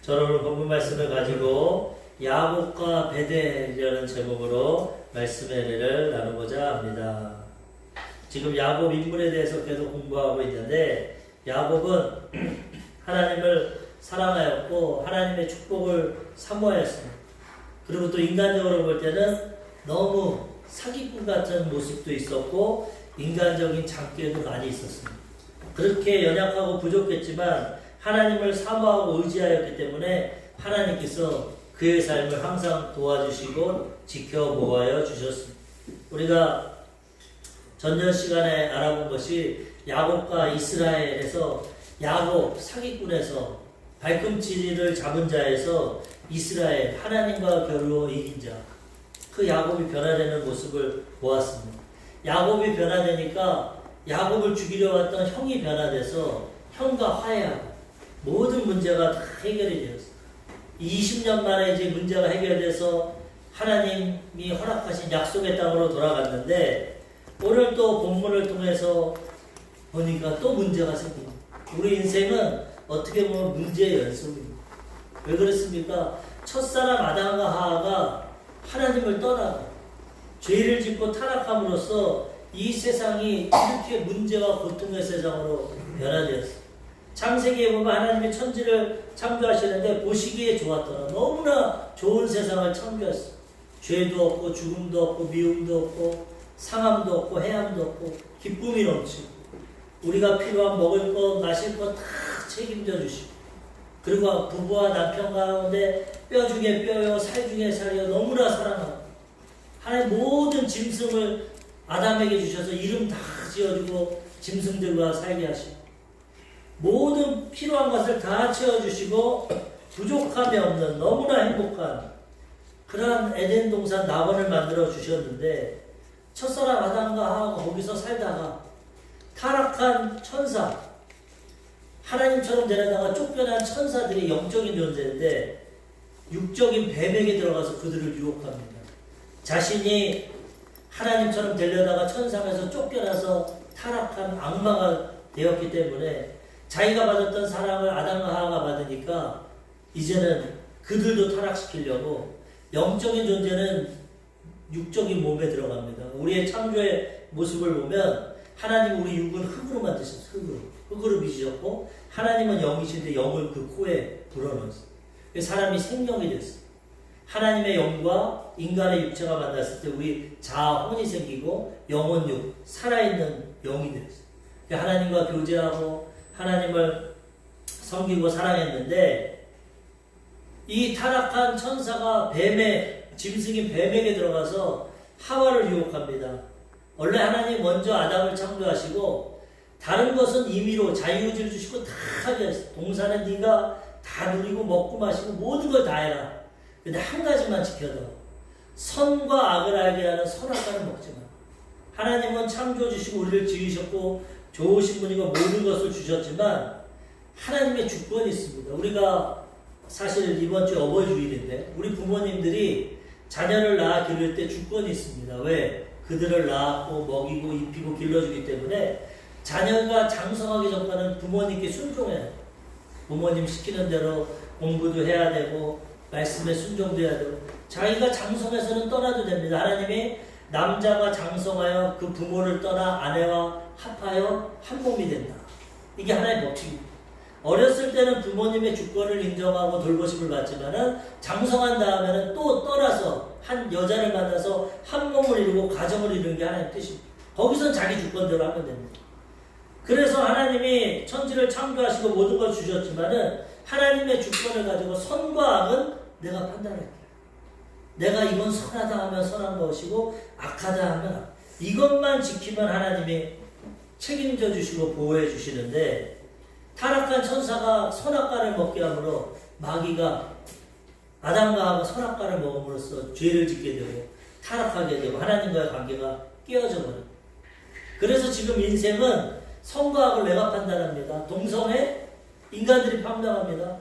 저는 오늘 본문 말씀을 가지고 야곱과 베델이라는 제목으로 말씀의 은혜를 나누고자 합니다. 지금 야곱 인물에 대해서 계속 공부하고 있는데 야곱은 하나님을 사랑하였고 하나님의 축복을 사모하였습니다. 그리고 또 인간적으로 볼 때는 너무 사기꾼 같은 모습도 있었고 인간적인 장기도 많이 있었습니다. 그렇게 연약하고 부족했지만 하나님을 사모하고 의지하였기 때문에 하나님께서 그의 삶을 항상 도와주시고 지켜보아여 주셨습니다. 우리가 전년 시간에 알아본 것이 야곱과 이스라엘에서 야곱 사기꾼에서 발꿈치를 잡은 자에서 이스라엘 하나님과 겨루어 이긴 자, 그 야곱이 변화되는 모습을 보았습니다. 야곱이 변화되니까 야곱을 죽이려 왔던 형이 변화돼서 형과 화해하고 모든 문제가 다 해결이 되었어요. 20년 만에 이제 문제가 해결돼서 하나님이 허락하신 약속의 땅으로 돌아갔는데 오늘 또 본문을 통해서 보니까 또 문제가 생깁니다. 우리 인생은 어떻게 보면 문제의 연속입니다. 왜 그렇습니까? 첫사람 아담과 하와가 하나님을 떠나고 죄를 짓고 타락함으로써 이 세상이 이렇게 문제와 고통의 세상으로 변화되었습니다. 창세기에 보면 하나님이 천지를 창조하시는데 보시기에 좋았더라. 너무나 좋은 세상을 창조했어요. 죄도 없고 죽음도 없고 미움도 없고 상함도 없고 해함도 없고 기쁨이 넘치고 우리가 필요한 먹을 것 마실 것 다 책임져 주시고 그리고 부부와 남편 가운데 뼈 중에 뼈요 살 중에 살이요 너무나 사랑하고 하나님 모든 짐승을 아담에게 주셔서 이름 다 지어주고 짐승들과 살게 하시고 모든 필요한 것을 다 채워주시고 부족함이 없는 너무나 행복한 그러한 에덴 동산 낙원을 만들어 주셨는데 첫사람 아담과 하와가 거기서 살다가 타락한 천사 하나님처럼 되려다가 쫓겨난 천사들이 영적인 존재인데 육적인 뱀에게 들어가서 그들을 유혹합니다. 자신이 하나님처럼 되려다가 천상에서 쫓겨나서 타락한 악마가 되었기 때문에 자기가 받았던 사랑을 아담과 하와가 받으니까 이제는 그들도 타락시키려고 영적인 존재는 육적인 몸에 들어갑니다. 우리의 창조의 모습을 보면 하나님 우리 육은 흙으로 만드셨어요. 흙으로 빚으셨고 하나님은 영이신데 영을 그 코에 불어넣었어요. 사람이 생명이 됐어요. 하나님의 영과 인간의 육체가 만났을 때 우리 자아혼이 생기고 영혼육, 살아있는 영이 됐어요. 하나님과 교제하고 하나님을 섬기고 사랑했는데 이 타락한 천사가 짐승인 뱀에게 들어가서 하와를 유혹합니다. 원래 하나님 먼저 아담을 창조하시고 다른 것은 임의로 자유의지를 주시고 다 하게 했어요. 동산은 네가 다 누리고 먹고 마시고 모든 걸 다 해라. 근데 한 가지만 지켜둬. 선과 악을 알게 하는 선악과는 먹지 마. 하나님은 창조해주시고 우리를 지으셨고 좋으신 분이고 모든 것을 주셨지만 하나님의 주권이 있습니다. 우리가 사실 이번 주 어버이 주일인데 우리 부모님들이 자녀를 낳아 기를 때 주권이 있습니다. 왜? 그들을 낳았고 먹이고 입히고 길러주기 때문에 자녀가 장성하기 전까지는 부모님께 순종해야 돼요. 부모님 시키는 대로 공부도 해야 되고 말씀에 순종도 해야 되고 자기가 장성해서는 떠나도 됩니다. 하나님이 남자가 장성하여 그 부모를 떠나 아내와 합하여 한 몸이 된다. 이게 하나의 법칙입니다. 어렸을 때는 부모님의 주권을 인정하고 돌보심을 받지만은 장성한 다음에는 또 떠나서 한 여자를 만나서 한 몸을 이루고 가정을 이루는 게 하나님의 뜻입니다. 거기선 자기 주권대로 하면 됩니다. 그래서 하나님이 천지를 창조하시고 모든 걸 주셨지만은 하나님의 주권을 가지고 선과 악은 내가 판단할게. 내가 이건 선하다 하면 선한 것이고 악하다 하면 악. 이것만 지키면 하나님이 책임져 주시고 보호해 주시는데 타락한 천사가 선악과를 먹게 함으로 마귀가 아담과 하와 선악과를 먹음으로써 죄를 짓게 되고 타락하게 되고 하나님과의 관계가 깨어져 버려요. 그래서 지금 인생은 선과 악을 내가 판단합니다. 동성애 인간들이 판단합니다.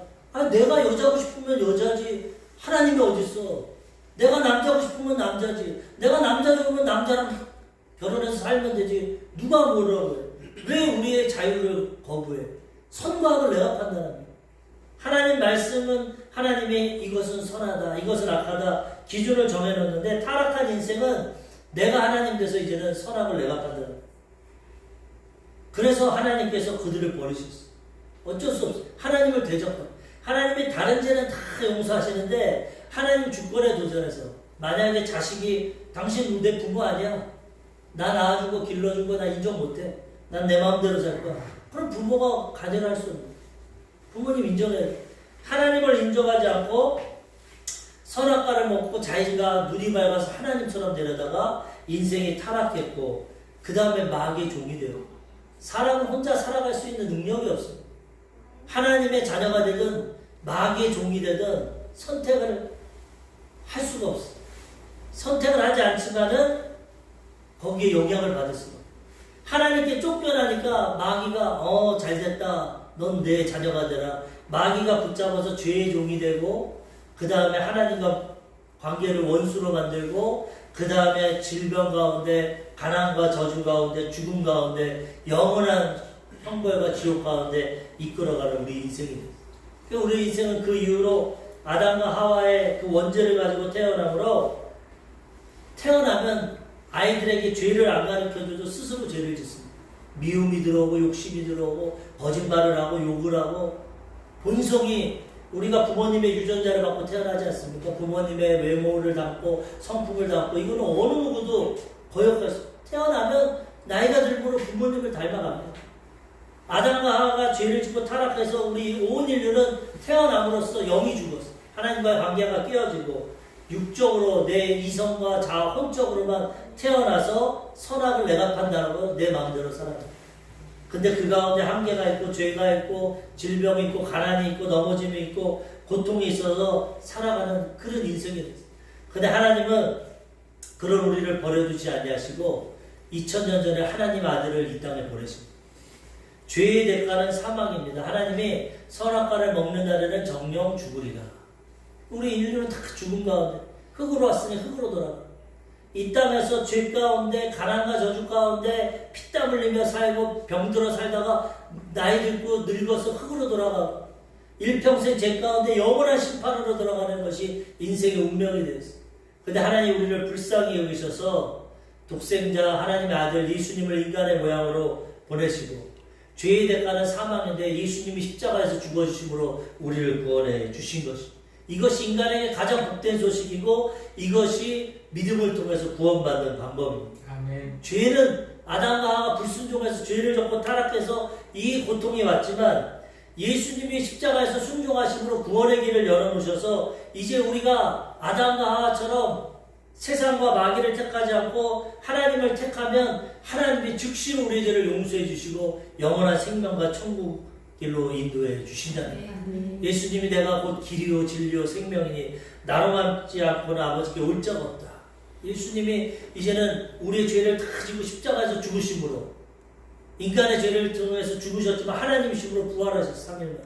내가 여자고 싶으면 여자지 하나님이 어딨어. 내가 남자고 싶으면 남자지. 내가 남자 좋으면 남자랑 결혼해서 살면 되지. 누가 뭐라고 해. 왜 우리의 자유를 거부해. 선과 악을 내가 판단합니다. 하나님 하나님 말씀은 하나님이 이것은 선하다, 이것은 악하다 기준을 정해놓는데, 타락한 인생은 내가 하나님 돼서 이제는 선악을 내가 판단한다. 그래서 하나님께서 그들을 버리셨어. 어쩔 수 없어. 하나님을 대적한. 하나님이 다른 죄는 다 용서하시는데 하나님 주권에 도전해서, 만약에 자식이 당신 내 부모 아니야, 나 낳아주고 길러준 거 나 인정 못해, 난 내 마음대로 살 거야, 그럼 부모가 간여할 수 없는, 부모님 인정해야 돼. 하나님을 인정하지 않고 선악과를 먹고 자기가 눈이 밝아서 하나님처럼 되려다가 인생이 타락했고, 그 다음에 마귀의 종이 되고, 사람은 혼자 살아갈 수 있는 능력이 없어. 하나님의 자녀가 되든 마귀의 종이 되든 선택을 할 수가 없어. 선택을 하지 않지만은 거기에 영향을 받을 수가 없어. 하나님께 쫓겨나니까 마귀가 잘됐다, 넌 내 자녀가 되라, 마귀가 붙잡아서 죄의 종이 되고, 그 다음에 하나님과 관계를 원수로 만들고, 그 다음에 질병 가운데, 가난과 저주 가운데, 죽음 가운데, 영원한 형벌과 지옥 가운데 이끌어가는 우리 인생이 됐어요. 우리 인생은 그 이후로 아담과 하와의 그 원죄를 가지고 태어나므로, 태어나면 아이들에게 죄를 안 가르쳐줘도 스스로 죄를 짓습니다. 미움이 들어오고 욕심이 들어오고 거짓말을 하고 욕을 하고, 본성이, 우리가 부모님의 유전자를 받고 태어나지 않습니까? 부모님의 외모를 담고 성품을 담고, 이거는 어느 누구도 거역할 수, 태어나면 나이가 들므로 부모님을 닮아갑니다. 아담과 하와가 죄를 짓고 타락해서 우리 온 인류는 태어남으로써 영이 죽었어. 하나님과의 관계가 깨어지고 육적으로 내 이성과 자아 혼적으로만 태어나서 선악을 내가 판단하고 내 마음대로 살아가. 근데 그 가운데 한계가 있고 죄가 있고 질병이 있고 가난이 있고 넘어짐이 있고 고통이 있어서 살아가는 그런 인생이 됐어요. 근데 하나님은 그런 우리를 버려두지 아니하시고 2000년 전에 하나님 아들을 이 땅에 보내십니다. 죄의 대가는 사망입니다. 하나님이 선악과를 먹는 날에는 정령 죽으리라. 우리 인류는 다 죽음 가운데, 흙으로 왔으니 흙으로 돌아가. 이 땅에서 죄 가운데, 가난과 저주 가운데 피땀 흘리며 살고 병들어 살다가 나이 들고 늙어서 흙으로 돌아가. 일평생 죄 가운데 영원한 심판으로 들어가는 것이 인생의 운명이 되었어요. 근데 하나님 우리를 불쌍히 여기셔서 독생자 하나님의 아들 예수님을 인간의 모양으로 보내시고, 죄의 대가는 사망인데 예수님이 십자가에서 죽어주심으로 우리를 구원해 주신 것입니다. 이것이 인간에게 가장 복된 소식이고, 이것이 믿음을 통해서 구원받는 방법입니다. 아멘. 죄는 아담과 하와가 불순종해서 죄를 졌고 타락해서 이 고통이 왔지만, 예수님이 십자가에서 순종하심으로 구원의 길을 열어놓으셔서 이제 우리가 아담과 하와처럼 세상과 마귀를 택하지 않고 하나님을 택하면 하나님이 즉시로 우리의 죄를 용서해 주시고 영원한 생명과 천국 길로 인도해 주신다는, 예수님이 내가 곧 길이요 진리요 생명이니 나로 남지 않고는 아버지께 올 자가 없다. 예수님이 이제는 우리의 죄를 다 지고 십자가에서 죽으심으로 인간의 죄를 통해서 죽으셨지만 하나님이심으로 부활하셨어, 3일 만에.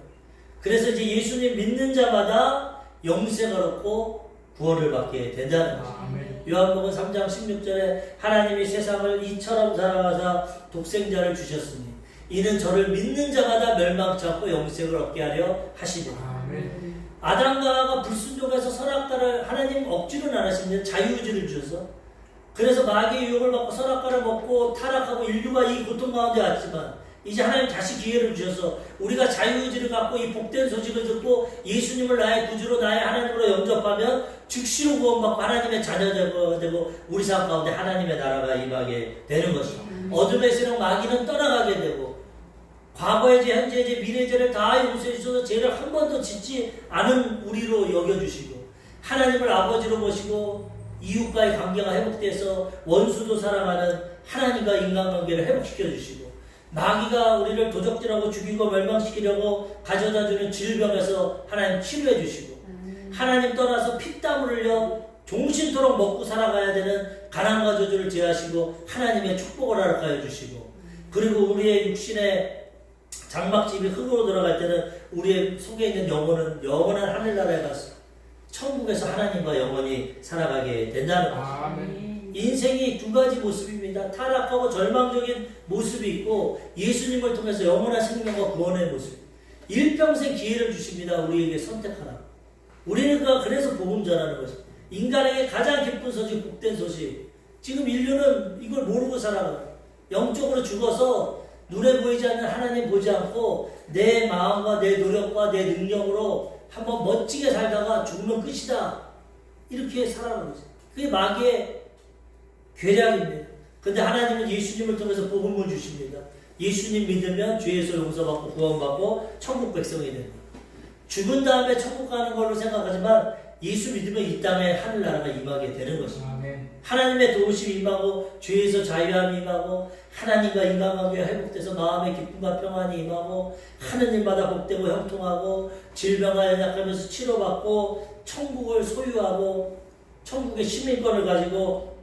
그래서 이제 예수님 믿는 자마다 영생을 얻고 구원을 받게 된다는 거죠. 요한복음 3장 16절에 하나님이 세상을 이처럼 사랑하사 독생자를 주셨으니 이는 저를 믿는 자마다 멸망치 않고 영생을 얻게 하려 하시니라. 아담과 하와가 불순종해서 선악과를 하나님 억지로는 안 하시는데 자유의지를 주셔서, 그래서 마귀의 유혹을 받고 선악과를 먹고 타락하고 인류가 이 고통 가운데 왔지만 이제 하나님 다시 기회를 주셔서 우리가 자유의지를 갖고 이 복된 소식을 듣고 예수님을 나의 구주로 나의 하나님으로 영접하면 즉시로 구원받고 하나님의 자녀가 되고 우리 삶 가운데 하나님의 나라가 임하게 되는 것입니다. 어둠의 세력 마귀는 떠나가게 되고 과거의 죄, 현재의 죄, 미래의 죄를 다 용서해 주셔서 죄를 한 번도 짓지 않은 우리로 여겨주시고 하나님을 아버지로 모시고 이웃과의 관계가 회복돼서 원수도 사랑하는 하나님과 인간관계를 회복시켜 주시고, 마귀가 우리를 도적질하고 죽이고 멸망시키려고 가져다주는 질병에서 하나님 치료해 주시고, 하나님 떠나서 피땀 흘려 종신토록 먹고 살아가야 되는 가난과 저주를 제하시고 하나님의 축복을 허락하여 주시고, 그리고 우리의 육신의 장막집이 흙으로 들어갈 때는 우리의 속에 있는 영혼은 영원한 하늘나라에 가서 천국에서 하나님과 영원히 살아가게 된다는 거죠. 인생이 두 가지 모습입니다. 타락하고 절망적인 모습이 있고 예수님을 통해서 영원한 생명과 구원의 모습. 일평생 기회를 주십니다. 우리에게 선택하라. 우리는 그래서 복음 전하는 거죠. 인간에게 가장 기쁜 소식, 복된 소식. 지금 인류는 이걸 모르고 살아가요. 영적으로 죽어서 눈에 보이지 않는 하나님 보지 않고 내 마음과 내 노력과 내 능력으로 한번 멋지게 살다가 죽으면 끝이다. 이렇게 살아가는 거죠. 그게 마귀의 괴략입니다. 근데 하나님은 예수님을 통해서 복음을 주십니다. 예수님 믿으면 죄에서 용서받고 구원받고 천국 백성이 됩니다. 죽은 다음에 천국 가는 걸로 생각하지만 예수 믿으면 이 땅에 하늘나라가 임하게 되는 것입니다. 아멘. 하나님의 도우심이 임하고 죄에서 자유함이 임하고 하나님과 인간관계가 회복돼서 마음의 기쁨과 평안이 임하고 하는 일마다 복되고 형통하고 질병과 연약하면서 치료받고 천국을 소유하고 천국의 시민권을 가지고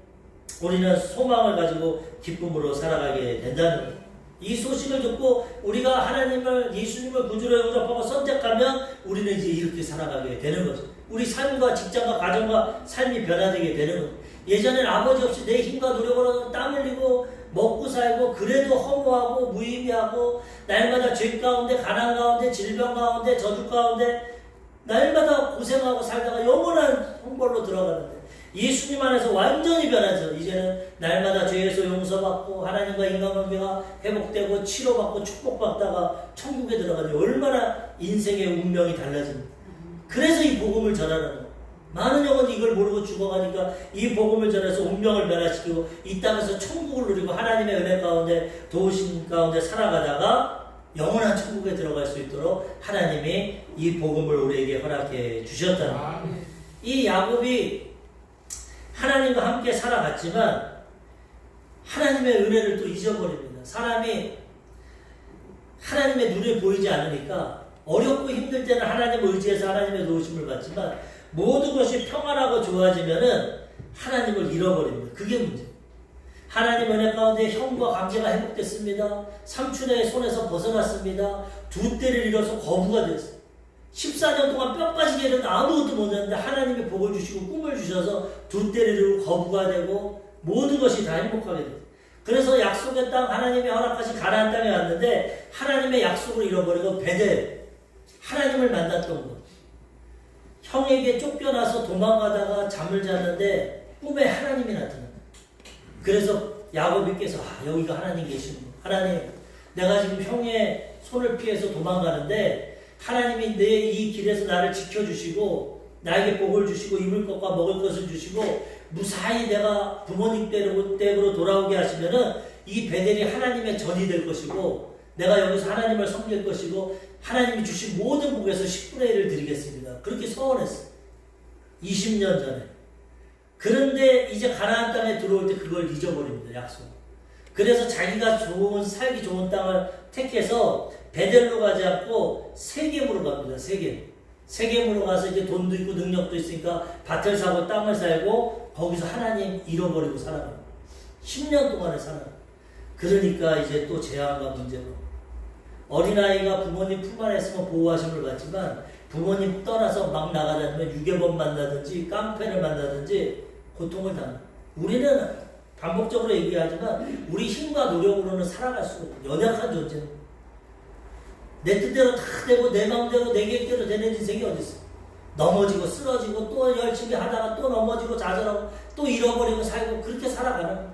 우리는 소망을 가지고 기쁨으로 살아가게 된다는 거예요. 이 소식을 듣고 우리가 하나님을 예수님을 구주로 영접하고 선택하면 우리는 이제 이렇게 살아가게 되는 거죠. 우리 삶과 직장과 가정과 삶이 변화되게 되는 거죠. 예전엔 아버지 없이 내 힘과 노력으로 땀 흘리고 먹고 살고 그래도 허무하고 무의미하고 날마다 죄 가운데 가난 가운데 질병 가운데 저주 가운데 날마다 고생하고 살다가 영원한 형벌로 들어가는데 예수님 안에서 완전히 변하죠. 이제는 날마다 죄에서 용서받고 하나님과 인간관계가 회복되고 치료받고 축복받다가 천국에 들어가니 얼마나 인생의 운명이 달라집니다. 그래서 이 복음을 전하는 거예요. 많은 영혼이 이걸 모르고 죽어가니까 이 복음을 전해서 운명을 변화시키고 이 땅에서 천국을 누리고 하나님의 은혜 가운데 도우심 가운데 살아가다가 영원한 천국에 들어갈 수 있도록 하나님이 이 복음을 우리에게 허락해 주셨다는 거예요. 이 야곱이 하나님과 함께 살아갔지만 하나님의 은혜를 또 잊어버립니다. 사람이 하나님의 눈에 보이지 않으니까 어렵고 힘들 때는 하나님을 의지해서 하나님의 도우심을 받지만 모든 것이 평안하고 좋아지면은 하나님을 잃어버립니다. 그게 문제입니다. 하나님 은혜 가운데 형과 관계가 회복됐습니다. 삼촌의 손에서 벗어났습니다. 두 때를 잃어서 거부가 됐어요. 14년 동안 뼈 빠지게 이런 아무것도 못했는데 하나님이 복을 주시고 꿈을 주셔서 두 때를 이루고 거부가 되고 모든 것이 다 행복하게 돼요. 그래서 약속의 땅 하나님이 허락하신 가나안 땅에 왔는데 하나님의 약속을 잃어버리고 베델 하나님을 만났던 것. 형에게 쫓겨나서 도망가다가 잠을 잤는데 꿈에 하나님이 나타납니다. 그래서 야곱이께서 여기가 하나님 계시는 거. 하나님 내가 지금 형의 손을 피해서 도망가는데 하나님이 내 이 길에서 나를 지켜주시고 나에게 복을 주시고 입을 것과 먹을 것을 주시고 무사히 내가 부모님 댁으로 돌아오게 하시면은 이 베델이 하나님의 전이 될 것이고 내가 여기서 하나님을 섬길 것이고 하나님이 주신 모든 복에서 10분의 1을 드리겠습니다. 그렇게 서원했어요. 20년 전에. 그런데 이제 가나안 땅에 들어올 때 그걸 잊어버립니다. 약속. 그래서 자기가 살기 좋은 땅을 택해서 베델로 가지 않고 세겜으로 갑니다. 세겜으로 가서 이제 돈도 있고 능력도 있으니까 밭을 사고 땅을 살고 거기서 하나님 잃어버리고 살아갑니다. 10년 동안을 살아갑니다. 그러니까 이제 또 재앙과 문제로 어린아이가 부모님 품 안에 있으면 보호하심을 받지만 부모님 떠나서 막 나가다니면 유괴범 만나든지 깡패를 만나든지 고통을 당합니다. 우리는 반복적으로 얘기하지만 우리 힘과 노력으로는 살아갈 수 없어요. 연약한 존재입니다. 내 뜻대로 다 되고 내 마음대로 내 계획대로 되는 인생이 어디 있어? 넘어지고 쓰러지고 또 열심히 하다가 또 넘어지고 좌절하고 또 잃어버리고 살고 그렇게 살아가는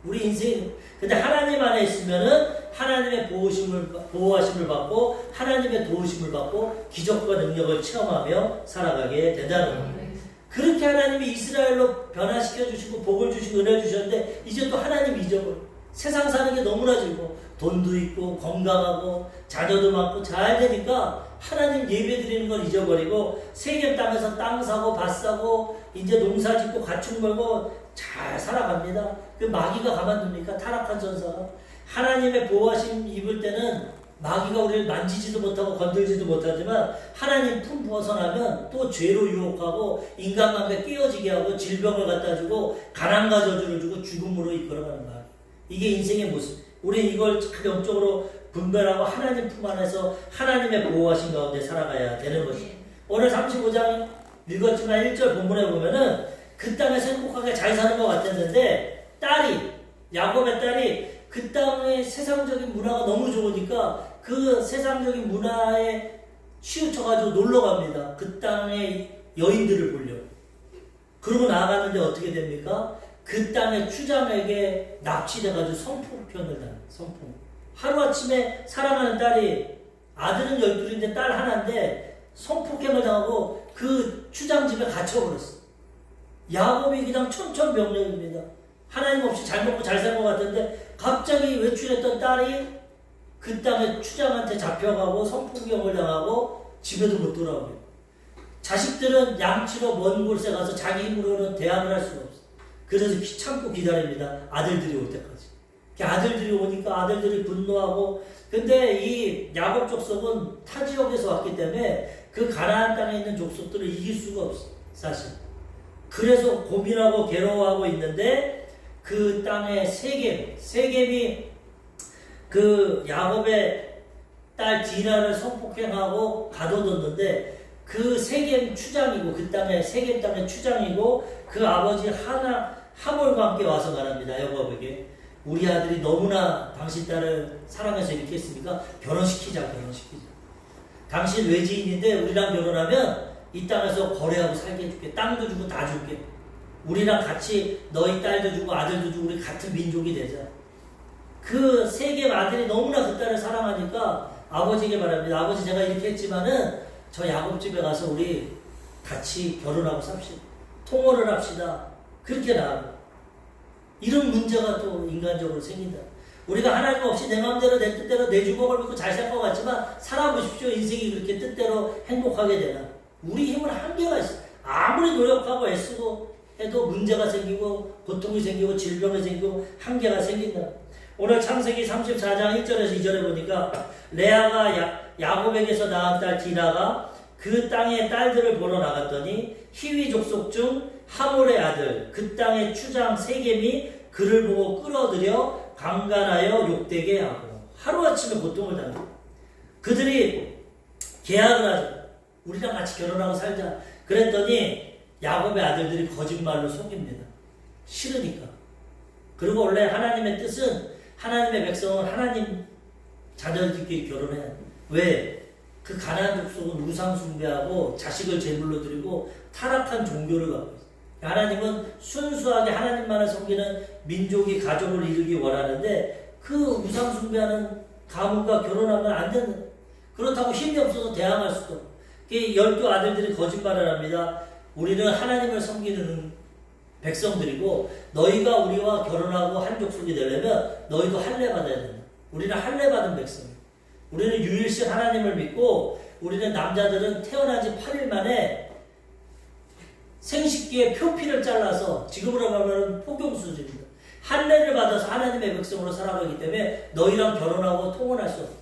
우리 인생이. 근데 하나님 안에 있으면은 하나님의 보호하심을 받고 하나님의 도우심을 받고 기적과 능력을 체험하며 살아가게 된다는 거예요. 그렇게 하나님이 이스라엘로 변화시켜 주시고 복을 주시고 은혜 주셨는데 이제 또 하나님 잊어버려. 세상 사는 게 너무나 즐거워. 돈도 있고 건강하고 자녀도 많고 잘 되니까 하나님 예배 드리는 걸 잊어버리고 세겜 땅에서 땅 사고 밭 사고 이제 농사 짓고 가축 멀고 잘 살아갑니다. 그 마귀가 가만둡니까? 타락한 전사가. 하나님의 보호하심 입을 때는 마귀가 우리를 만지지도 못하고 건들지도 못하지만 하나님 품 벗어나면 또 죄로 유혹하고 인간관계 깨어지게 하고 질병을 갖다 주고 가난과 저주를 주고 죽음으로 이끌어가는 마귀. 이게 인생의 모습. 우리 이걸 영적으로 분별하고 하나님 품 안에서 하나님의 보호하신 가운데 살아가야 되는 것입니다. 오늘 35장 읽었지만 1절 본문에 보면은 그 땅에서 행복하게 잘 사는 것 같았는데 야곱의 딸이 그 땅의 세상적인 문화가 너무 좋으니까 그 세상적인 문화에 치우쳐가지고 놀러 갑니다. 그 땅의 여인들을 보려고. 그러고 나아갔는데 어떻게 됩니까? 그 땅의 추장에게 납치돼가지고 성폭행을 당해요. 성폭행. 하루아침에 사랑하는 딸이, 아들은 12인데 딸 하나인데 성폭행을 당하고 그 추장집에 갇혀버렸어. 야곱이 그냥 천천명령입니다. 하나님 없이 잘 먹고 잘 살 것 같은데 갑자기 외출했던 딸이 그 땅의 추장한테 잡혀가고 성폭행을 당하고 집에도 못 돌아오고, 자식들은 양치로 먼 곳에 가서 자기 힘으로는 대항을 할 수가 없어. 그래서 참고 기다립니다. 아들들이 올 때까지. 아들들이 오니까 아들들이 분노하고, 근데 이 야곱 족속은 타 지역에서 왔기 때문에 그 가나안 땅에 있는 족속들을 이길 수가 없어, 사실. 그래서 고민하고 괴로워하고 있는데 그 땅에 세겜이 그 야곱의 딸 디나를 성폭행하고 가둬뒀는데, 그 세겜 추장이고, 그 땅에 세겜 땅의 추장이고 그 아버지 하몰과 함께 와서 말합니다. 야곱에게, 우리 아들이 너무나 당신 딸을 사랑해서 이렇게 했으니까 결혼시키자. 당신 외지인인데 우리랑 결혼하면 이 땅에서 거래하고 살게 해줄게. 땅도 주고 다 줄게. 우리랑 같이 너희 딸도 주고 아들도 주고 우리 같은 민족이 되자. 그 세겜 아들이 너무나 그 딸을 사랑하니까 아버지에게 말합니다. 아버지, 제가 이렇게 했지만은 저 야곱 집에 가서 우리 같이 결혼하고 삽시다. 통혼을 합시다. 그렇게 나아가. 이런 문제가 또 인간적으로 생긴다. 우리가 하나님 없이 내 마음대로 내 뜻대로 내 주먹을 믿고 잘 살 것 같지만 살아보십시오. 인생이 그렇게 뜻대로 행복하게 되나? 우리 힘은 한계가 있어. 아무리 노력하고 애쓰고 해도 문제가 생기고 고통이 생기고 질병이 생기고 한계가 생긴다. 오늘 창세기 34장 1절에서 2절에 보니까 레아가 야곱에게서 낳은 딸 디나가 그 땅의 딸들을 보러 나갔더니 히위 족속 중 하몰의 아들 그 땅의 추장 세겜이 그를 보고 끌어들여 강간하여 욕되게 하고 하루아침에 고통을 당해. 그들이 계약을 하죠. 우리랑 같이 결혼하고 살자. 그랬더니 야곱의 아들들이 거짓말로 속입니다. 싫으니까. 그리고 원래 하나님의 뜻은 하나님의 백성은 하나님 자녀들끼리 결혼해야 돼. 왜? 그 가나안 족속은 우상 숭배하고 자식을 제물로 드리고 타락한 종교를 갖고 있어요. 하나님은 순수하게 하나님만을 섬기는 민족이 가족을 이루기 원하는데 그 우상 숭배하는 가문과 결혼하면 안 된다. 그렇다고 힘이 없어서 대항할 수도 없고. 12아들들이 거짓말을 합니다. 우리는 하나님을 섬기는 백성들이고 너희가 우리와 결혼하고 한 족속이 되려면 너희도 할례 받아야 된다. 우리는 할례 받은 백성이에요. 우리는 유일신 하나님을 믿고 우리는 남자들은 태어난 지 8일 만에 생식기에 표피를 잘라서 지금으로 말하면 포경 수준입니다. 할례를 받아서 하나님의 백성으로 살아가기 때문에 너희랑 결혼하고 통혼할 수 없어.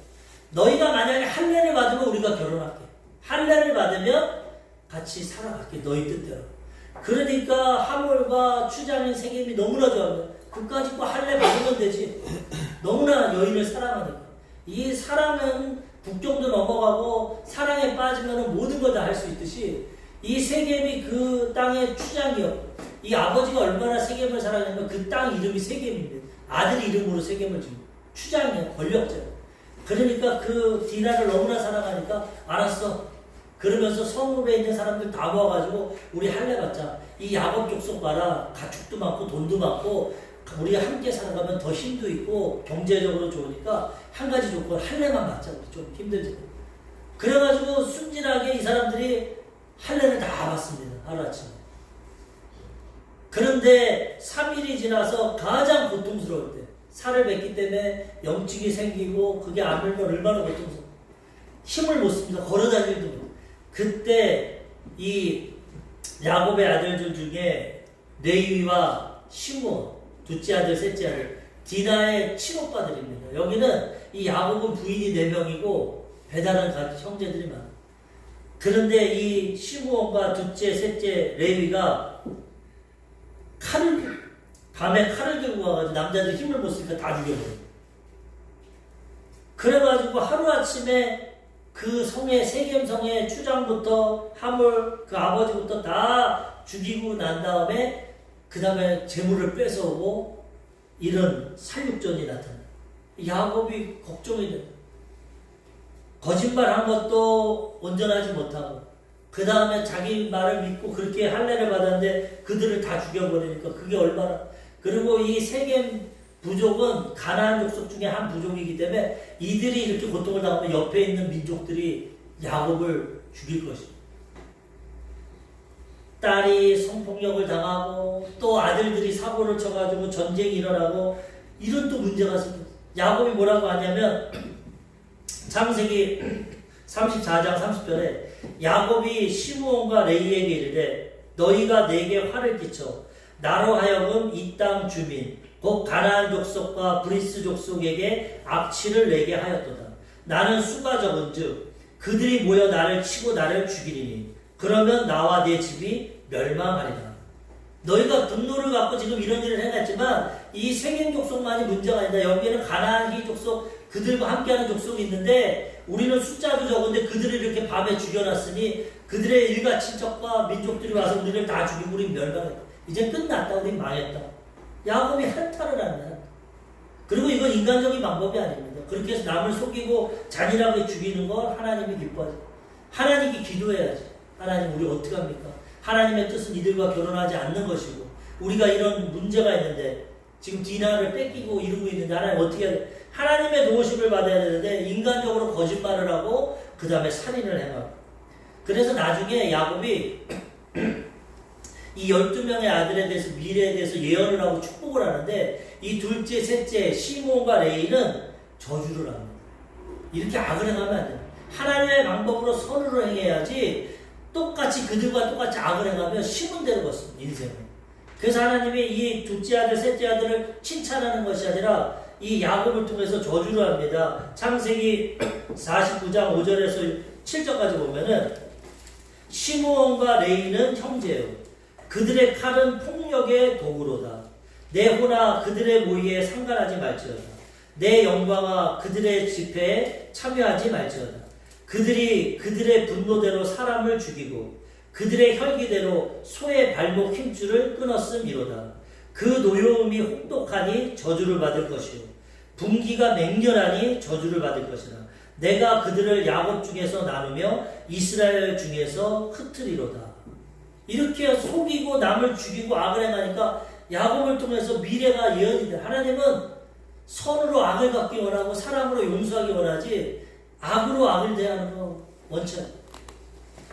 너희가 만약에 할례를 받으면 우리가 결혼할게. 할례를 받으면 같이 살아갈게. 너희 뜻대로. 그러니까 하몰과 추장인 세겜이 너무나 좋아합니다. 그까짓 거 할례 받으면 되지. 너무나 여인을 사랑하니까. 이 사랑은 국경도 넘어가고 사랑에 빠지면 모든 걸 다 할 수 있듯이 이 세겜이 그 땅의 추장이요. 이 아버지가 얼마나 세겜을 사랑했냐면 그 땅 이름이 세겜입니다. 아들 이름으로 세겜을 지은 추장이에요. 권력자예요. 그러니까 그 디나를 너무나 사랑하니까 알았어. 그러면서 성읍에 있는 사람들 다 모아가지고 우리 할례 받자. 이 야곱 족속 봐라. 가축도 많고 돈도 많고 우리가 함께 살아가면 더 힘도 있고 경제적으로 좋으니까 한 가지 조건 할례만 받자. 우리 좀 힘들지. 그래가지고 순진하게 이 사람들이 할례를 다 받습니다. 하루아침에. 그런데 3일이 지나서 가장 고통스러울 때 살을 뱉기 때문에 염증이 생기고 그게 안 물면 얼마나 고통스러워. 힘을 못 씁니다. 걸어다니기도 못. 그때 이 야곱의 아들들 중에 레위와 시므온 둘째 아들, 셋째 아들, 디나의 친오빠들입니다. 여기는 이 야곱은 부인이 4명이고 배다른 형제들이 많아요. 그런데 이 시므온과 둘째, 셋째 레위가 밤에 칼을 들고 와가지고 남자들이 힘을 못 쓰니까 다 죽여버려요. 그래가지고 하루아침에 그 성의 세겜성의 추장부터 하몰 그 아버지부터 다 죽이고 난 다음에 그 다음에 재물을 뺏어오고 이런 살육전이 나타나. 야곱이 걱정이 돼. 거짓말한 것도 온전하지 못하고 그 다음에 자기 말을 믿고 그렇게 할례를 받았는데 그들을 다 죽여버리니까 그게 얼마나. 그리고 이 세겜 부족은 가나안 족속 중에 한 부족이기 때문에 이들이 이렇게 고통을 당하면 옆에 있는 민족들이 야곱을 죽일 것입니다. 딸이 성폭력을 당하고 또 아들들이 사고를 쳐가지고 전쟁이 일어나고 이런 또 문제가 생겼어요. 야곱이 뭐라고 하냐면 창세기 34장 30절에 야곱이 시므온과 레이에게 이르되 너희가 내게 화를 끼쳐 나로 하여금 이 땅 주민 곧 가나안 족속과 브리스 족속에게 악취를 내게 하였도다. 나는 수가 적은즉 그들이 모여 나를 치고 나를 죽이리니 그러면 나와 내 집이 멸망하리라. 너희가 분노를 갖고 지금 이런 일을 해냈지만 이 세겜 족속만이 문제가 아니다. 여기에는 가나안 족속 그들과 함께하는 족속이 있는데 우리는 숫자도 적은데 그들을 이렇게 밤에 죽여놨으니 그들의 일가 친척과 민족들이 와서 우리를 다 죽이고 우리 멸망했다. 이제 끝났다. 우리 망했다. 야곱이 한탄을 한다. 그리고 이건 인간적인 방법이 아닙니다. 그렇게 해서 남을 속이고 잔인하게 죽이는 걸 하나님이 기뻐하죠. 하나님께 기도해야지. 하나님 우리 어떻게 합니까? 하나님의 뜻은 이들과 결혼하지 않는 것이고 우리가 이런 문제가 있는데 지금 디나를 뺏기고 이러고 있는데 하나님 어떻게 해야 돼? 하나님의 도우심을 받아야 되는데 인간적으로 거짓말을 하고 그 다음에 살인을 해요. 그래서 나중에 야곱이 이 12명의 아들에 대해서 미래에 대해서 예언을 하고 축복을 하는데 이 둘째, 셋째 시므온과 레이는 저주를 합니다. 이렇게 악을 행하면 안 돼요. 하나님의 방법으로 선으로 행해야지 똑같이 그들과 똑같이 악을 행하면 심은 대로 걷습니다. 인생을. 그래서 하나님이 이 둘째 아들, 셋째 아들을 칭찬하는 것이 아니라 이 야곱을 통해서 저주를 합니다. 창세기 49장 5절에서 7절까지 보면은 시므온과 레이는 형제요. 그들의 칼은 폭력의 도구로다. 내 호나 그들의 모의에 상관하지 말지어다. 내 영광아 그들의 집회에 참여하지 말지어다. 그들이 그들의 분노대로 사람을 죽이고 그들의 혈기대로 소의 발목 힘줄을 끊었음이로다. 그 노여움이 혹독하니 저주를 받을 것이요 분기가 맹렬하니 저주를 받을 것이라. 내가 그들을 야곱 중에서 나누며 이스라엘 중에서 흩으리로다. 이렇게 속이고 남을 죽이고 악을 행하니까 야곱을 통해서 미래가 예언이 돼. 하나님은 선으로 악을 갚기 원하고 사람으로 용서하기 원하지 악으로 악을 대하는 거 원치 않아요.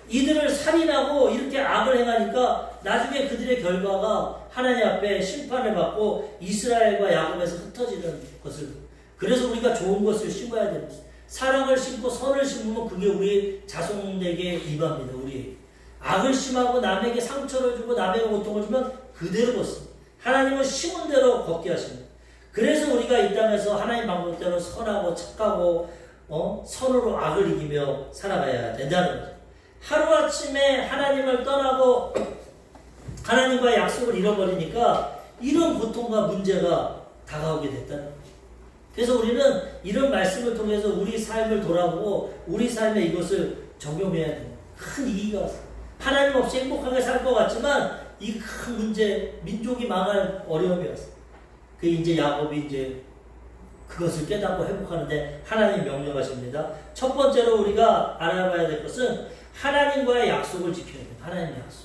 이들을 살인하고 이렇게 악을 행하니까 나중에 그들의 결과가 하나님 앞에 심판을 받고 이스라엘과 야곱에서 흩어지는 것을. 그래서 우리가 좋은 것을 심어야 됩니다. 사랑을 심고 선을 심으면 그게 우리 자손에게 임합니다. 우리 악을 심하고 남에게 상처를 주고 남에게 고통을 주면 그대로 걷습니다. 하나님은 심은 대로 걷게 하십니다. 그래서 우리가 이 땅에서 하나님 방법대로 선하고 착하고 선으로 악을 이기며 살아가야 된다는 거죠. 하루아침에 하나님을 떠나고 하나님과의 약속을 잃어버리니까 이런 고통과 문제가 다가오게 됐다는 거죠. 그래서 우리는 이런 말씀을 통해서 우리 삶을 돌아보고 우리 삶에 이것을 적용해야 됩니다. 큰 이익이 왔어요. 하나님 없이 행복하게 살 것 같지만 이 큰 문제, 민족이 망할 어려움이 왔어요. 그 이제 야곱이 이제 그것을 깨닫고 회복하는데 하나님 명령하십니다. 첫 번째로 우리가 알아봐야 될 것은 하나님과의 약속을 지켜야 돼요. 하나님의 약속.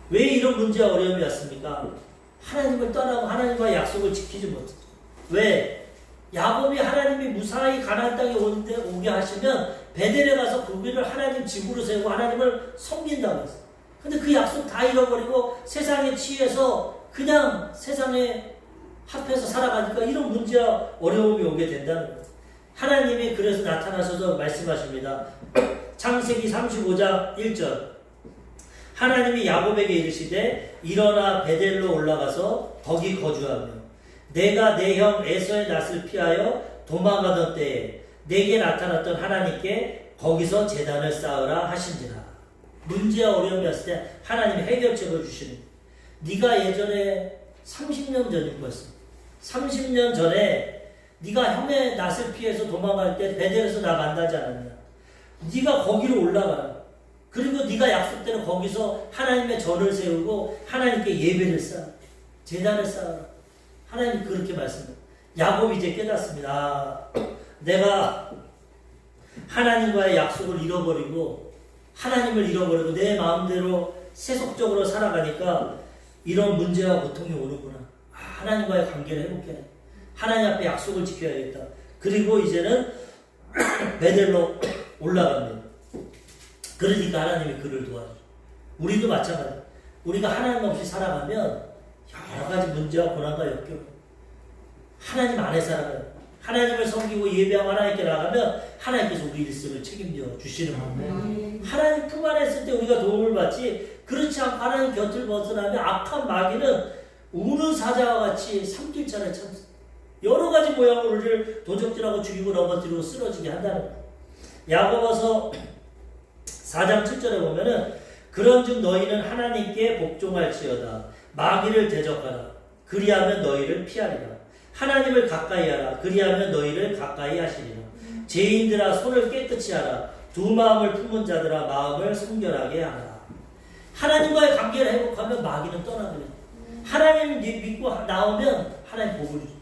왜 이런 문제와 어려움이 왔습니까? 하나님을 떠나고 하나님과의 약속을 지키지 못했죠. 왜? 야곱이 하나님이 무사히 가나안 땅에 오게 하시면 베델에 가서 거기를 하나님 집으로 세우고 하나님을 섬긴다고 했어요. 근데 그 약속 다 잃어버리고 세상에 취해서 그냥 세상에 합해서 살아가니까 이런 문제와 어려움이 오게 된다는 거예요. 하나님이 그래서 나타나셔서 말씀하십니다. 창세기 35장 1절 하나님이 야곱에게 이르시되 일어나 베델로 올라가서 거기 거주하며 내가 내 형 에서의 낯을 피하여 도망가던 때에 내게 나타났던 하나님께 거기서 제단을 쌓으라 하신지라. 문제와 어려움이 왔을 때 하나님이 해결책을 주시는. 네가 예전에 30년 전인 거였어. 30년 전에 네가 형의 낯을 피해서 도망갈 때 베델에서 나 만나지 않았냐. 네가 거기로 올라가라. 그리고 네가 약속대로 거기서 하나님의 전을 세우고 하나님께 예배를 쌓아. 제단을 쌓아라. 하나님이 그렇게 말씀해요. 야곱이 이제 깨닫습니다. 내가 하나님과의 약속을 잃어버리고 하나님을 잃어버리고 내 마음대로 세속적으로 살아가니까 이런 문제와 고통이 오는구나. 하나님과의 관계를 회복해야 돼. 하나님 앞에 약속을 지켜야겠다. 그리고 이제는 베델로 올라갑니다. 그러니까 하나님이 그를 도와줘. 우리도 마찬가지. 우리가 하나님 없이 살아가면 여러 가지 문제와 고난과 역경. 하나님 안에 살아가요. 하나님을 섬기고 예배하고 하나님께 나가면 하나님께서 우리 일생을 책임져 주시는 거예요. 하나님 품 안에 있을 때 우리가 도움을 받지, 그렇지 않고 하나님 곁을 벗어나면 악한 마귀는 우는 사자와 같이 삼킬자를 참습니다. 여러 가지 모양으로 우리를 도적질하고 죽이고 넘어뜨리고 쓰러지게 한다는 거예요. 야고보서 4장 7절에 보면은 그런즉 너희는 하나님께 복종할지어다. 마귀를 대적하라. 그리하면 너희를 피하리라. 하나님을 가까이 하라. 그리하면 너희를 가까이 하시리라. 죄인들아 손을 깨끗이 하라. 두 마음을 품은 자들아 마음을 순결하게 하라. 하나님과의 관계를 회복하면 마귀는 떠나거든요. 하나님 믿고 나오면 하나님 복을 주죠.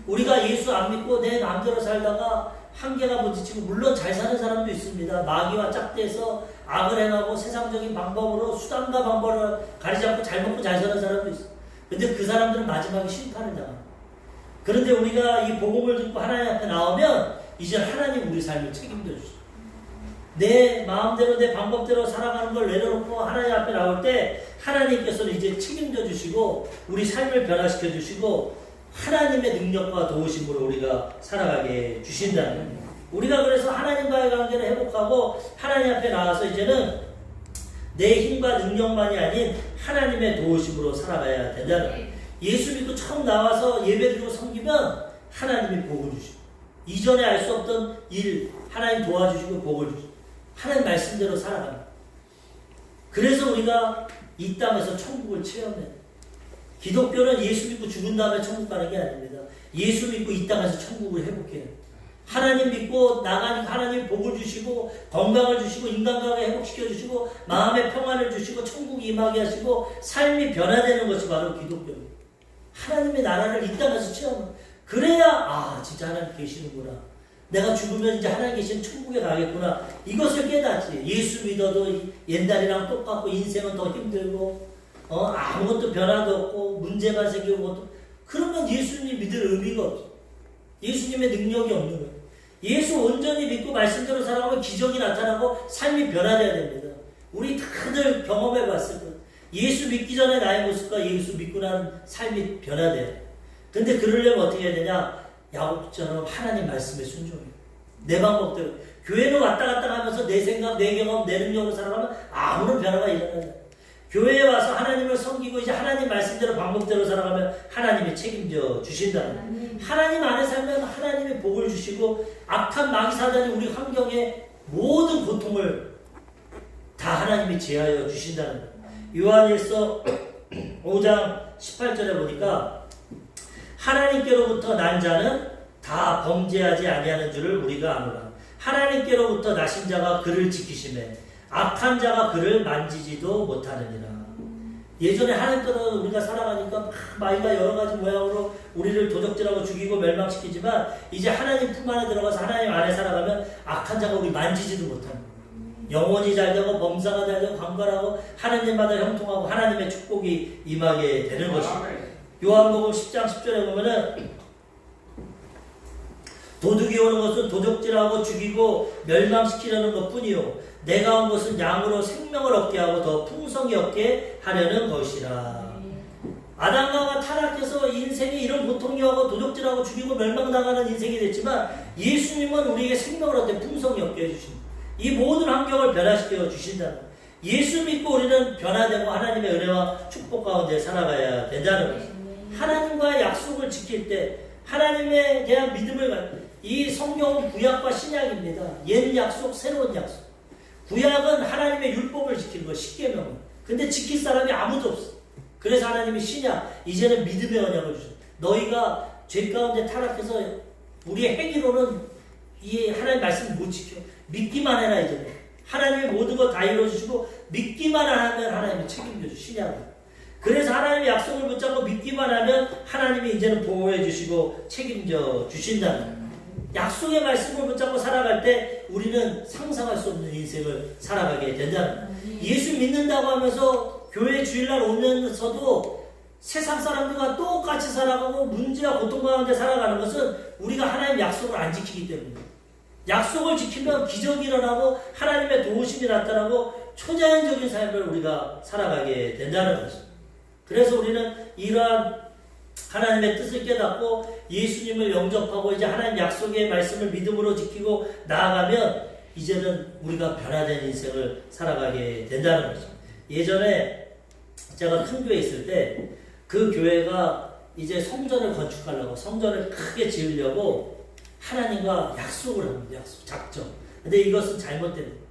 우리가 예수 안 믿고 내 마음대로 살다가 한계가 부딪히고, 물론 잘 사는 사람도 있습니다. 마귀와 짝대서 악을 행하고 세상적인 방법으로 수단과 방법을 가리지 않고 잘 먹고 잘 사는 사람도 있어요. 근데 그 사람들은 마지막에 심판을 당합니다. 그런데 우리가 이 복음을 듣고 하나님 앞에 나오면 이제 하나님 우리 삶을 책임져 주시죠. 내 마음대로 내 방법대로 살아가는 걸 내려놓고 하나님 앞에 나올 때 하나님께서는 이제 책임져 주시고 우리 삶을 변화시켜 주시고 하나님의 능력과 도우심으로 우리가 살아가게 주신다는 거예요. 우리가 그래서 하나님과의 관계를 회복하고 하나님 앞에 나와서 이제는 내 힘과 능력만이 아닌 하나님의 도우심으로 살아가야 된다는 거예요. 예수 믿고 처음 나와서 예배드리고 섬기면 하나님이 복을 주시고, 이전에 알 수 없던 일 하나님 도와주시고 복을 주시고, 하나님 말씀대로 살아갑니다. 그래서 우리가 이 땅에서 천국을 체험해요. 기독교는 예수 믿고 죽은 다음에 천국 가는 게 아닙니다. 예수 믿고 이 땅에서 천국을 회복해요. 하나님 믿고 나가니까 하나님 복을 주시고 건강을 주시고 인간관계 회복시켜 주시고 마음의 평안을 주시고 천국이 임하게 하시고 삶이 변화되는 것이 바로 기독교입니다. 하나님의 나라를 이 땅에서 체험해. 그래야 진짜 하나님 계시는구나. 내가 죽으면 이제 하나님 계신 천국에 가겠구나. 이것을 깨닫지. 예수 믿어도 옛날이랑 똑같고 인생은 더 힘들고 아무것도 변화도 없고 문제만 생기고 것도, 그러면 예수님 믿을 의미가 없어. 예수님의 능력이 없는 거예요. 예수 온전히 믿고 말씀대로 살아가면 기적이 나타나고 삶이 변화돼야 됩니다. 우리 다들 경험해 봤을 거예요. 예수 믿기 전에 나의 모습과 예수 믿고 난 삶이 변화돼요. 근데 그러려면 어떻게 해야 되냐? 야곱처럼 하나님 말씀에 순종해요. 내 방법대로. 교회는 왔다 갔다 하면서 내 생각, 내 경험, 내 능력으로 살아가면 아무런 변화가 일어나지 않아요. 교회에 와서 하나님을 섬기고 이제 하나님 말씀대로 방법대로 살아가면 하나님이 책임져 주신다는. 하나님 안에 살면 하나님이 복을 주시고 악한 마귀 사단이 우리 환경에 모든 고통을 다 하나님이 제하여 주신다는 거예요. 요한일서 5장 18절에 보니까 하나님께로부터 난 자는 다 범죄하지 아니하는 줄을 우리가 아노라. 하나님께로부터 나신 자가 그를 지키심에 악한 자가 그를 만지지도 못하느니라. 예전에 하나님 떠나서 우리가 살아가니까 마귀가 여러 가지 모양으로 우리를 도적질하고 죽이고 멸망시키지만 이제 하나님 품 안에 들어가서 하나님 안에 살아가면 악한 자가 우리 만지지도 못합니다. 영혼이 잘되고 범사가 잘되고 강건하고 하나님마다 형통하고 하나님의 축복이 임하게 되는 것입니다. 요한복음 10장 10절에 보면은 도둑이 오는 것은 도적질하고 죽이고 멸망시키려는 것뿐이요 내가 온 것은 양으로 생명을 얻게 하고 더 풍성히 얻게 하려는 것이라. 아담과 타락해서 인생이 이런 고통이 오고 도적질하고 죽이고 멸망당하는 인생이 됐지만 예수님은 우리에게 생명을 얻게 풍성히 얻게 해주십니다. 이 모든 환경을 변화시켜 주신다는 거예요. 예수 믿고 우리는 변화되고 하나님의 은혜와 축복 가운데 살아가야 된다는 거예요. 하나님과의 약속을 지킬 때 하나님에 대한 믿음을 이 성경은 구약과 신약입니다. 옛 약속, 새로운 약속. 구약은 하나님의 율법을 지키는 거, 십계명. 근데 지킬 사람이 아무도 없어. 그래서 하나님이 신약, 이제는 믿음의 언약을 주셔. 너희가 죄 가운데 타락해서 우리의 행위로는 이 하나님 말씀을 못 지켜. 믿기만 해라 이제는. 하나님의 모든 것 다 이루어주시고 믿기만 하면 하나님이 책임져 주. 신약은. 그래서 하나님의 약속을 붙잡고 믿기만 하면 하나님이 이제는 보호해 주시고 책임져 주신다는 거예요. 약속의 말씀을 붙잡고 살아갈 때 우리는 상상할 수 없는 인생을 살아가게 된다는 거예요. 예수 믿는다고 하면서 교회 주일날 오면서도 세상 사람들과 똑같이 살아가고 문제와 고통 가운데 살아가는 것은 우리가 하나님 약속을 안 지키기 때문입니다. 약속을 지키면 기적이 일어나고 하나님의 도우심이 나타나고 초자연적인 삶을 우리가 살아가게 된다는 것입니다. 그래서 우리는 이러한 하나님의 뜻을 깨닫고 예수님을 영접하고 이제 하나님 약속의 말씀을 믿음으로 지키고 나아가면 이제는 우리가 변화된 인생을 살아가게 된다는 거죠. 예전에 제가 큰 교회에 있을 때 그 교회가 이제 성전을 건축하려고 성전을 크게 지으려고 하나님과 약속을 합니다. 약속, 작정. 근데 이것은 잘못된 거예요.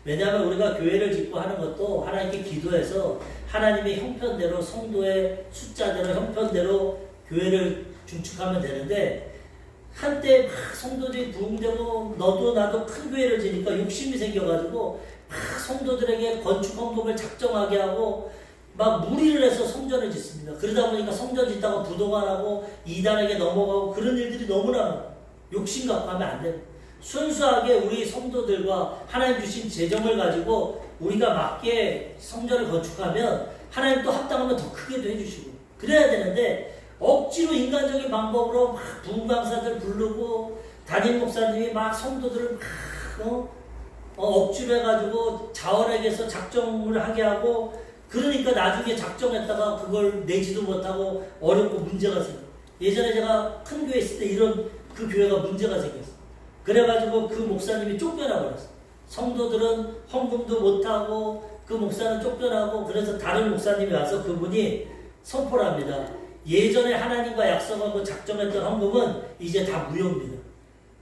왜냐하면 우리가 교회를 짓고 하는 것도 하나님께 기도해서 하나님의 형편대로 성도의 숫자대로 형편대로 교회를 중축하면 되는데 한때 막 성도들이 부흥되고 너도 나도 큰 교회를 지니까 욕심이 생겨가지고 막 성도들에게 건축 헌금을 작정하게 하고 막 무리를 해서 성전을 짓습니다. 그러다 보니까 성전 짓다가 부도가 이단에게 넘어가고 그런 일들이 너무나 많아요. 욕심 갖고 하면 안 됩니다. 순수하게 우리 성도들과 하나님 주신 재정을 가지고 우리가 맞게 성전을 건축하면 하나님 또 합당하면 더 크게도 해주시고 그래야 되는데 억지로 인간적인 방법으로 막 부흥강사들 부르고 담임 목사님이 막 성도들을 막 억지로 해가지고 자원에게서 작정을 하게 하고 그러니까 나중에 작정했다가 그걸 내지도 못하고 어렵고 문제가 생겨. 예전에 제가 큰 교회 있을 때 이런 그 교회가 문제가 생겼어. 그래가지고 그 목사님이 쫓겨나 버렸어. 성도들은 헌금도 못하고 그 목사는 쫓겨나고 그래서 다른 목사님이 와서 그분이 선포를 합니다. 예전에 하나님과 약속하고 작정했던 헌금은 이제 다 무효입니다.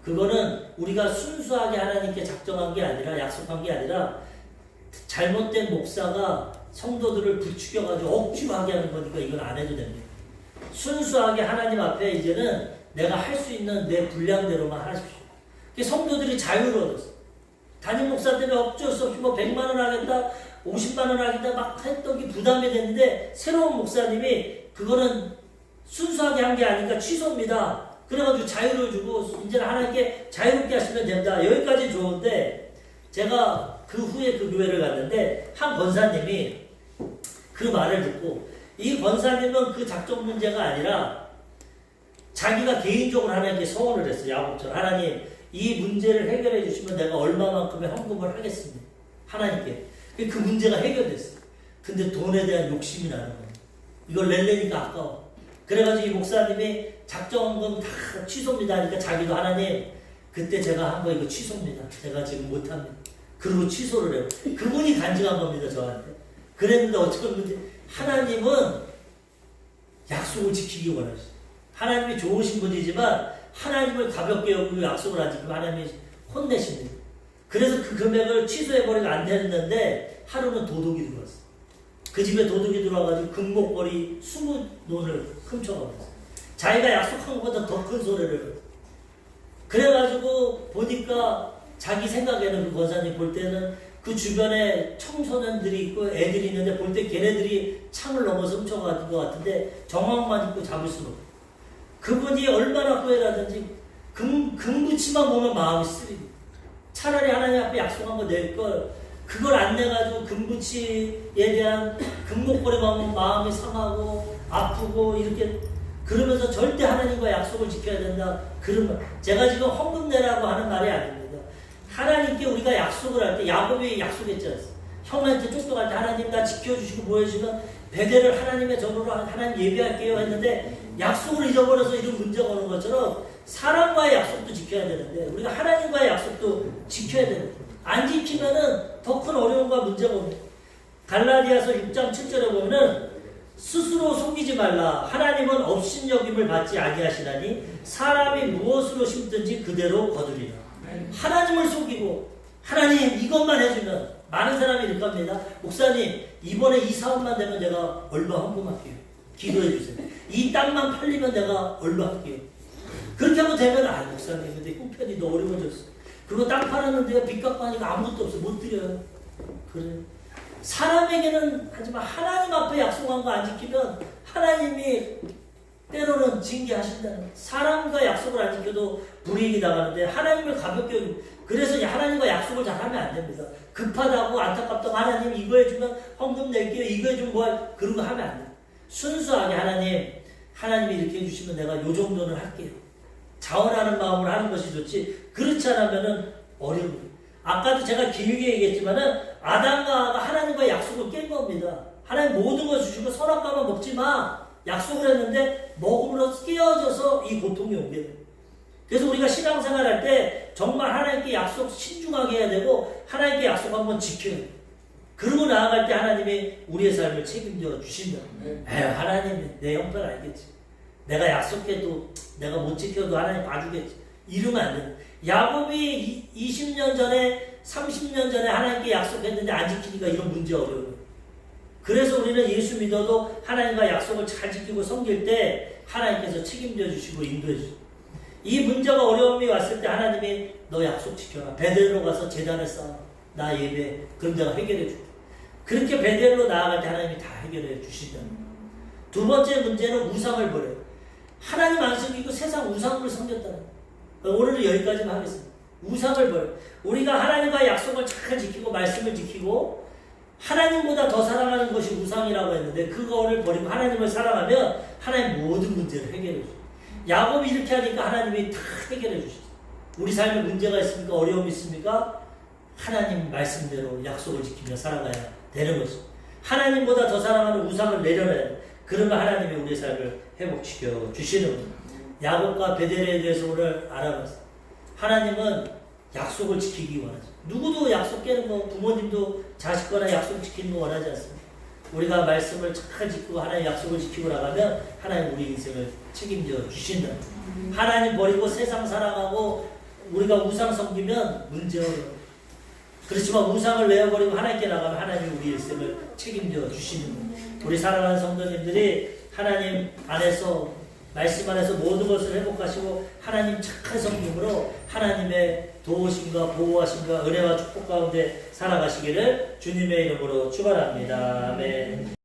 그거는 우리가 순수하게 하나님께 작정한 게 아니라 약속한 게 아니라 잘못된 목사가 성도들을 부추겨가지고 억지로 하게 하는 거니까 이건 안 해도 됩니다. 순수하게 하나님 앞에 이제는 내가 할 수 있는 내 분량대로만 하십시오. 성도들이 자유를 얻었어. 담임 목사 때문에 어쩔 수 없이 100만 원 하겠다, 50만 원 하겠다 막 했던 게 부담이 됐는데 새로운 목사님이 그거는 순수하게 한 게 아니니까 취소입니다. 그래가지고 자유를 주고 이제는 하나님께 자유롭게 하시면 된다. 여기까지 좋은데 제가 그 후에 그 교회를 갔는데 한 권사님이 그 말을 듣고 이 권사님은 그 작정 문제가 아니라 자기가 개인적으로 하나님께 서원을 했어요. 야곱처럼 하나님 이 문제를 해결해 주시면 내가 얼마만큼의 헌금을 하겠습니다. 하나님께. 그 문제가 해결됐어요. 근데 돈에 대한 욕심이 나는 거예요. 이걸 낼래니까 아까워. 그래가지고 이 목사님이 작정헌금 다 취소입니다 하니까 자기도 하나님 그때 제가 한 거 이거 취소입니다. 제가 지금 못합니다. 그리고 취소를 해요. 그분이 간증한 겁니다. 저한테. 그랬는데 어쩌면 하나님은 약속을 지키기 원하시죠. 하나님이 좋으신 분이지만 하나님을 가볍게 여기고 약속을 안 지키면 하나님이 혼내십니다. 그래서 그 금액을 취소해버리면 안 되는데 하루는 도둑이 들어왔어. 그 집에 도둑이 들어와가지고 금목걸이 20논을 훔쳐가버렸어. 자기가 약속한 것보다 더 큰 소리를 했어. 그래가지고 보니까 자기 생각에는 그 권사님 볼 때는 그 주변에 청소년들이 있고 애들이 있는데 볼 때 걔네들이 창을 넘어서 훔쳐가는 것 같은데 정황만 입고 잡을 수는 없고 그분이 얼마나 후회라든지 금붙이만 보면 마음이 쓰리고 차라리 하나님 앞에 약속한 거 낼 걸 그걸 안 내가지고 금붙이에 대한 금목걸이만 보면 마음이 상하고 아프고 이렇게 그러면서 절대 하나님과 약속을 지켜야 된다. 그러면 제가 지금 헌금 내라고 하는 말이 아닙니다. 하나님께 우리가 약속을 할 때 야곱이 약속했지 않습니까? 형한테 쫓겨갈 때 하나님 나 지켜주시고 뭐 해주시면 베델을 하나님의 전으로 하나님 예배할게요 했는데 약속을 잊어버려서 이런 문제가 오는 것처럼 사람과의 약속도 지켜야 되는데 우리가 하나님과의 약속도 지켜야 되는데 안 지키면은 더 큰 어려움과 문제가 옵니다. 갈라디아서 6장 7절에 보면은 스스로 속이지 말라. 하나님은 업신여김을 받지 아니하시나니 사람이 무엇으로 심든지 그대로 거두리라. 하나님을 속이고 하나님 이것만 해주면 많은 사람이 이럴 겁니다. 목사님 이번에 이 사업만 되면 내가 얼마 헌금할게요. 기도해 주세요. 이 땅만 팔리면 내가 얼마 할게요. 그렇게 하면 되면 목사님 근데 형편이 너 어려워졌어. 그거 땅 팔았는데요. 빚 갚고 하니까 아무것도 없어. 못 드려요. 그래. 사람에게는 하지만 하나님 앞에 약속한 거 안 지키면 하나님이 때로는 징계하신다는 거예요. 사람과 약속을 안 지켜도 불이익이 나가는데 하나님을 가볍게 여기고, 그래서 하나님과 약속을 잘 하면 안 됩니다. 급하다고 안타깝다고 하나님 이거 해주면 헌금 낼게요. 이거 해주면 뭐 그런 거 하면 안 돼요. 순수하게 하나님이 이렇게 해주시면 내가 요 정도는 할게요. 자원하는 마음으로 하는 것이 좋지, 그렇지 않으면은 어려워요. 아까도 제가 길게 얘기했지만은 아담과 하와가 하나님과 약속을 깬 겁니다. 하나님 모든 것을 주시고 선악과만 먹지 마 약속을 했는데 먹음으로 깨어져서 이 고통이 오게 돼요. 그래서 우리가 신앙생활 할 때 정말 하나님께 약속 신중하게 해야 되고 하나님께 약속 한번 지켜야 돼요. 그러고 나아갈 때 하나님이 우리의 삶을 책임져 주신다. 에휴, 하나님 내 형편 알겠지. 내가 약속해도 내가 못 지켜도 하나님 봐주겠지. 이러면 안 돼요. 야곱이 20년 전에 30년 전에 하나님께 약속했는데 안 지키니까 이런 문제 어려워요. 그래서 우리는 예수 믿어도 하나님과 약속을 잘 지키고 섬길 때 하나님께서 책임져 주시고 인도해 주시고, 이 문제가 어려움이 왔을 때 하나님이 너 약속 지켜라. 베델로 가서 제단을 쌓아. 나 예배. 그럼 내가 해결해 줄게. 그렇게 베델로 나아갈 때 하나님이 다 해결해 주신다는 거예요. 두 번째 문제는 우상을 버려요. 하나님 안 섬기고 세상 우상을 섬겼다는 거예요. 오늘은 여기까지만 하겠습니다. 우상을 버려요. 우리가 하나님과 약속을 잘 지키고 말씀을 지키고 하나님보다 더 사랑하는 것이 우상이라고 했는데 그거를 버리고 하나님을 사랑하면 하나님 모든 문제를 해결해 주세요. 야곱이 이렇게 하니까 하나님이 다 해결해 주시죠. 우리 삶에 문제가 있습니까? 어려움이 있습니까? 하나님 말씀대로 약속을 지키며 살아가야 되는 것입니다. 하나님보다 더 사랑하는 우상을 내려놔야 돼요. 그러면 하나님이 우리의 삶을 회복시켜 주시는 겁니다. 야곱과 베델에 대해서 오늘 알아봤어요. 하나님은 약속을 지키기 원하죠. 누구도 약속 깨는 거, 부모님도 자식거나 약속 지키는 거 원하지 않습니다. 우리가 말씀을 잘 지키고 하나님 약속을 지키고 나가면 하나님 우리 인생을 책임져 주신다. 하나님 버리고 세상 사랑하고 우리가 우상 섬기면 문제 어려워요. 그렇지만 우상을 내어버리고 하나님께 나가면 하나님 우리 인생을 책임져 주시는 거예요. 우리 사랑하는 성도님들이 하나님 안에서 말씀 안에서 모든 것을 회복하시고 하나님 착한 성품으로 하나님의 도우심과 보호하심과 은혜와 축복 가운데 살아가시기를 주님의 이름으로 축원합니다. 아멘.